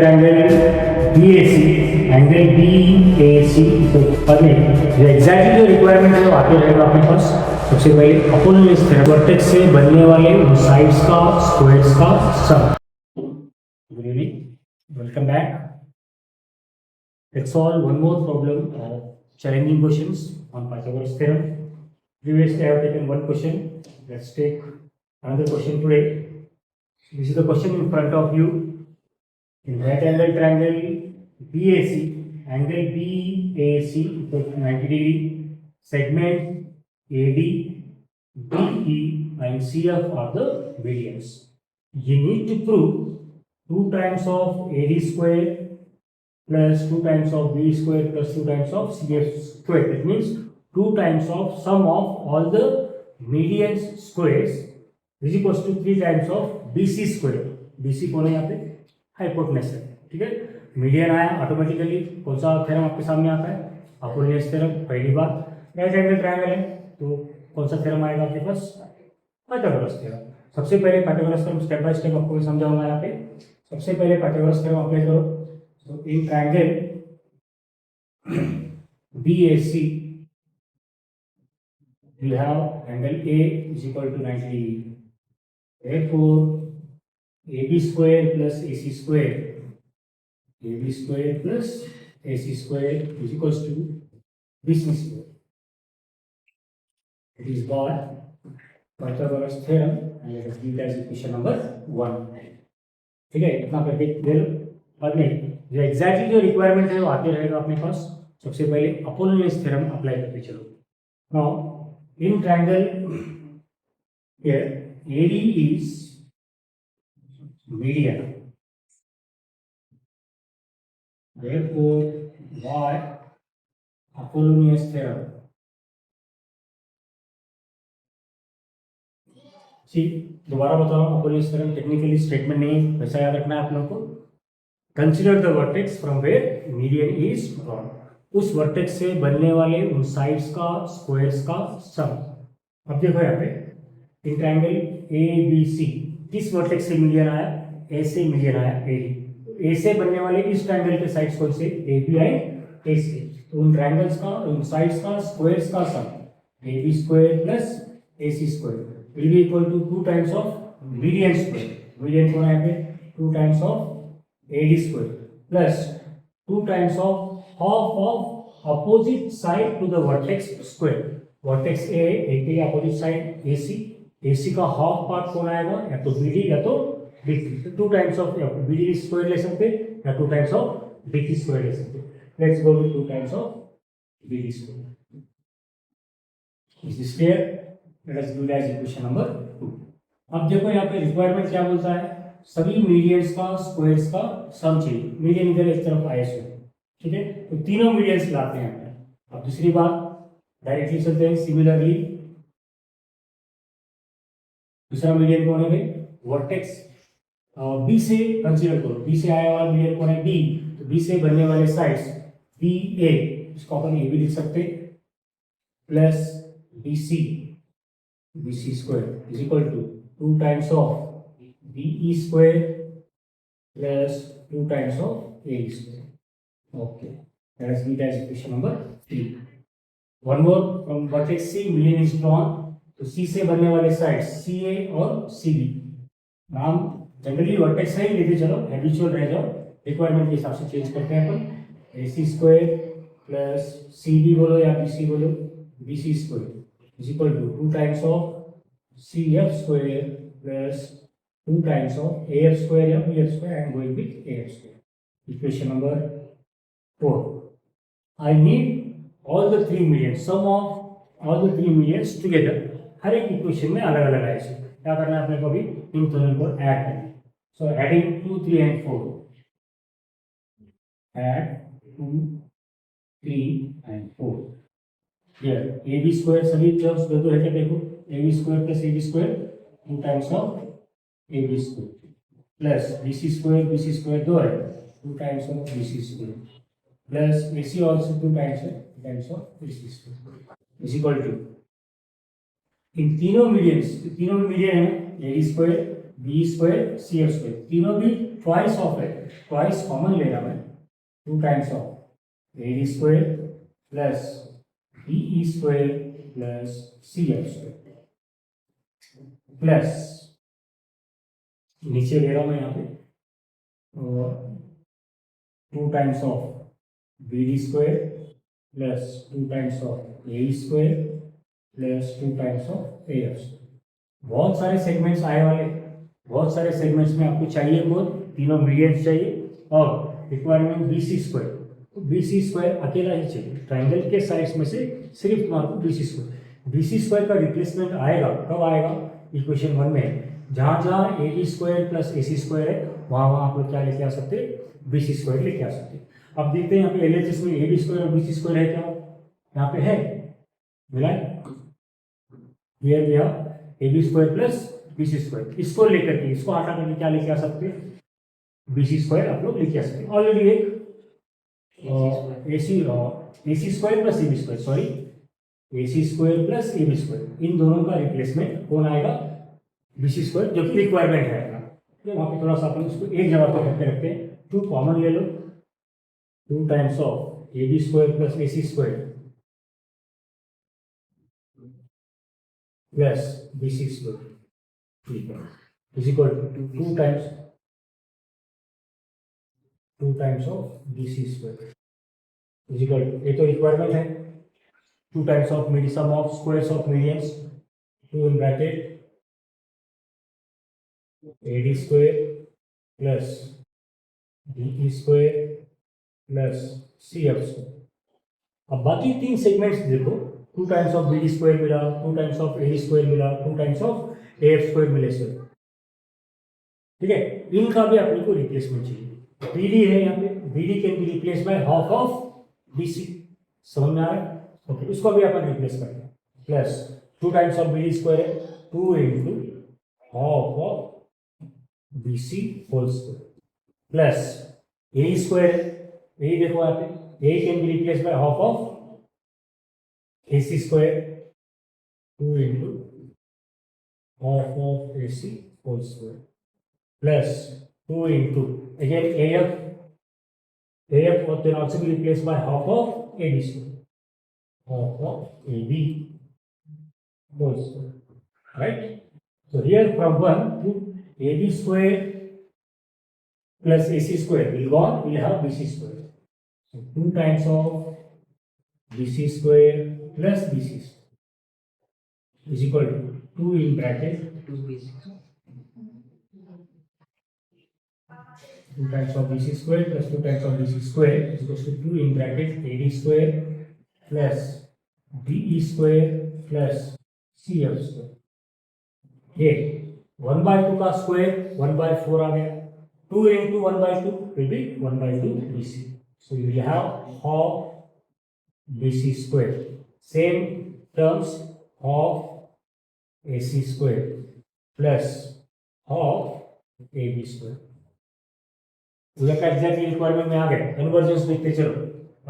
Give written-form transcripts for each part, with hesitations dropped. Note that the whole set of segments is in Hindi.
ट्रायंगल BAC तो जो एग्जैक्टली जो रिक्वायरमेंट है वो आते रहेगा अपने पास। सबसे पहले अपन इस वर्टेक्स से बनने वाले उन साइड्स का स्क्वायर्स का sum. Good evening, welcome back. Let's solve one more problem of challenging questions on Pythagoras theorem. Previously, I have taken one question. Let's take another question today. This is the question in front of you. In right angle triangle BAC, angle BAC equal to 90 degree, segment AD, DE and CF are the medians. You need to prove 2 times of AD square plus 2 times of B square plus 2 times of CF square. That means 2 times of sum of all the medians squares is equals to 3 times of BC square. BC कौन है यहाँ पे? हाइपोटेनस है, ठीक है। मीडियन आया ऑटोमेटिकली, कौन सा थ्योरम आपके सामने आता है? Apollonius theorem. पहली बात, राइट एंगल ट्रायंगल है तो कौन सा थ्योरम आएगा आपके पास? Pythagoras theorem. सबसे पहले Pythagoras theorem step by step आपको समझाऊंगा यहाँ पे। सबसे पहले पाइथागोरस थ्योरम अप्लाई करो। So in triangle BAC, we have angle A is equal to 90 degree. Therefore, AB square plus AC square, AB square plus AC square is equals to BC square. It is what Pythagoras theorem, and let us give it as equation number 1. ठीक है, इतना करके फिर बाद में जो एग्जैक्टली जो रिक्वायरमेंट है वो आते रहेगा अपने पास। सबसे पहले अपोलोनियस थ्योरम अप्लाई करते चलो। Now in triangle here AD is median, therefore y Apollonius theorem. See दोबारा बता रहा हूँ, अपोलोनियस थ्योरम टेक्निकली स्टेटमेंट नहीं, वैसा याद रखना है आप लोगों को। Consider the vertex from where median is drawn. उस वर्टेक्स से बनने वाले उन साइड्स का स्क्वायर्स का सम। अब देखो यहाँ पे इन ट्रायंगल ABC किस वर्टेक्स से मीडियन आया? ए से मीडियन आया AD। ए से बनने वाले इस ट्रायंगल के साइड्स कौन से? AB and AC। तो उन ट्रायंगल्स का उन साइड्स का स्क्वायर्स का sum AB square plus AC square will be equal to 2 times of median square. Median कौन है यहाँ पे? 2 times of AD square plus 2 times of half of opposite side to the vertex square. Vertex A के opposite side AC, AC का half part कौन आएगा? या तो BD या तो BC। तो 2 times of BD square ले सकते या 2 times of BC square ले सकते। Let's go with 2 times of BD square. Is this clear? Let us do that as equation number 2. अब देखो यहाँ पे रिक्वायरमेंट क्या बोलता है? सभी मीडियंस का स्क्वायर्स का सम चाहिए। मीडियन इधर इस तरफ आए सो, ठीक है, तो तीनों मीडियंस लाते हैं। अब दूसरी बात डायरेक्टली चलते हैं। सिमिलरली दूसरा मीडियन कौन है भाई? वर्टेक्स बी से कंसीडर करो। बी से आया वाला मीडियन कौन है? बी। तो बी से बनने वाले साइड्स BA, इसको अपन ये भी लिख सकते plus BC square is equal to 2 times of BE square plus 2 times of AD square. Okay, let us give as equation number 3. One more from vertex C, median is drawn. तो C से बनने वाले साइड्स CA और CB। नाम जनरली वर्टेक्स से ही लेते चलो, हैबिचुअल रह जाओ, रिक्वायरमेंट के हिसाब से चेंज करते हैं अपन। AC स्क्वायर प्लस CB बोलो या BC बोलो, BC square is equal to 2 times of CF square plus 2 times of AF square या BF square. I am going with AF square. Equation number 4. I need all the 3 medians, sum of all the 3 medians together. हर एक इक्वेशन में अलग अलग आए। क्या करना है अपने को? भी इन दोनों को ऐड करना। So adding 2, 3 and 4, add 2, 3 and 4. Here AB square सभी टर्म्स दो है क्या? देखो AB square plus AB square 2 times of AB square plus BC square दो है 2 times of BC square plus AC also 2 times of BC square is equal to इन तीनों मीडियन है AD square B square C F square, तीनों भी ट्वाइस ऑफ है, ट्वाइस कॉमन ले रहा मैं, 2 times of A D square plus B E square plus C F square plus नीचे ले रहा हूं मैं यहाँ पे 2 times of B D square plus 2 times of A square plus 2 times of A F square. बहुत सारे सेगमेंट्स आए वाले, बहुत सारे सेगमेंट्स में आपको चाहिए कौन, तीनों मीडियंस चाहिए और रिक्वायरमेंट बी सी स्क्वायर, तो बी सी स्क्वायर अकेला ही चाहिए, ट्राइंगल के साइड्स में से सिर्फ तुम्हारे B C square, B C square का रिप्लेसमेंट आएगा, कब आएगा, इक्वेशन 1 में जहाँ जहाँ A B square plus A C square है वहाँ वहाँ आप लोग क्या लेके आ सकते हैं, बी सी स्क्वायर लेके आ सकते हैं। अब देखते हैं यहाँ पे एल एच एस में ए बी स्क्वायर और बी सी स्क्वायर है क्या, यहाँ पे है, मिला है A B square plus B C square, इसको लेकर के इसको हटा करके क्या लेके आ सकते हैं, बी सी स्क्वायर आप लोग लेके आ सकते हैं। ऑलरेडी एक A C square plus A B square, sorry A C square plus A B square, इन दोनों का रिप्लेसमेंट कौन आएगा, बी सी स्क्वायर, जो कि रिक्वायरमेंट है अपना। तो वहाँ पे थोड़ा सा अपन इसको एक जगह पर करके रखते हैं, 2 कॉमन ले लो, 2 times of A B square plus A C square plus B C square, ठीक है, is equal to 2 times of B C square is equal to, ये तो रिक्वायरमेंट है, 2 times of medium sum of squares of medians, 2 in bracket A D square plus B E square plus C F square. अब बाकी 3 सेगमेंट्स देखो, 2 times of B D square मिला, 2 times of A D square मिला, 2 times of A F square मिले सर, ठीक है, इनका भी अपने को रिप्लेसमेंट चाहिए। बी डी है यहाँ पे, B D can be replace by half of B C, समझ में आ रहा है, ओके, उसको भी अपन रिप्लेस करते हैं, plus 2 times of B D square है, 2 into half of B C whole square plus A square, ए देखो यहाँ पे A can be replace by half of A C square, 2 into half of A C whole square plus 2 into again AF can also be replaced by half of AB square, half of AB whole square, right? So here from 1 to AB square plus AC square will go on, we will have BC square. So 2 times of BC square plus BC square is equal to 2 in bracket 2BC. 2 times of BC square plus 2 times of BC square is equal to 2 in bracket AD square plus DE square plus CF square. ये 1 by 2 का स्क्वायर 1 by 4 आ गया, 2 into 1 by 2 will be 1 by 2 BC. So you will have half BC square. Same terms, half AC square plus half AB square. उधर का एग्जैक्ट रिक्वायरमेंट में आ गए, कन्वर्जेंस देखते चलो।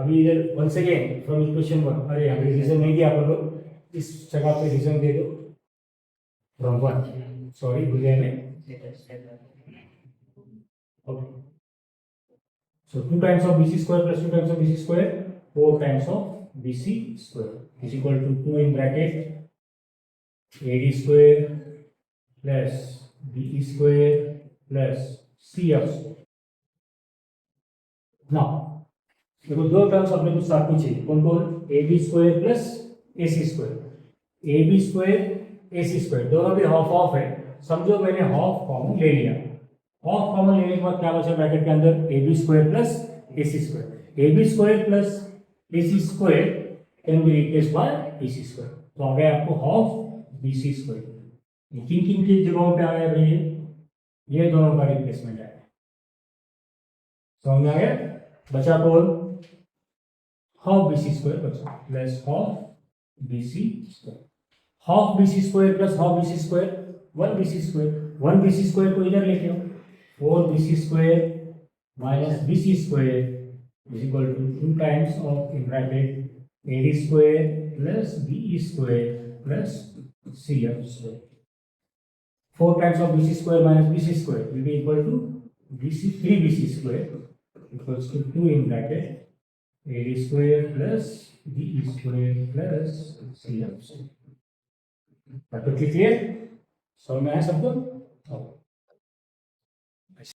अभी इधर वंस अगेन फ्रॉम इक्वेशन 1, अरे यहाँ पे रीजन नहीं दिया अपन लोग, इस जगह पे रीजन दे दो फ्रॉम 1, सॉरी भूल गए मैं, okay. So 2 times of BC square plus 2 times of BC square, 4 times of BC square is equal to 2 in bracket AD square plus BE square plus CF square. ना देखो 2 टर्म्स अपने को साथ में चाहिए, कौन कौन, A B square plus A C square, A B square A C square दोनों भी हाफ ऑफ है, समझो मैंने हाफ कॉमन ले लिया, हाफ कॉमन लेने के बाद क्या बचा ब्रैकेट के अंदर, A B square plus A C square, A B square plus A C square can be replace by A C square, तो आ गया आपको हाफ बी सी स्क्वायर। किन किन की जगहों पे आ गया भाई, ये दोनों का रिप्लेसमेंट है, समझ में आ गया, बचा कौन, हाफ बी सी स्क्वायर बचा plus half B C square, half B C square plus half B C square 1 B C square, 1 B C square को इधर लेके आओ, 4 B C square minus B C square is equal to 2 times of in bracket A D square plus B E square plus C F square. 4 times of BC square minus BC square will be equal to BC 3BC square equals to 2 in bracket AD square plus BE square plus CF square. Perfectly clear? So मैं सब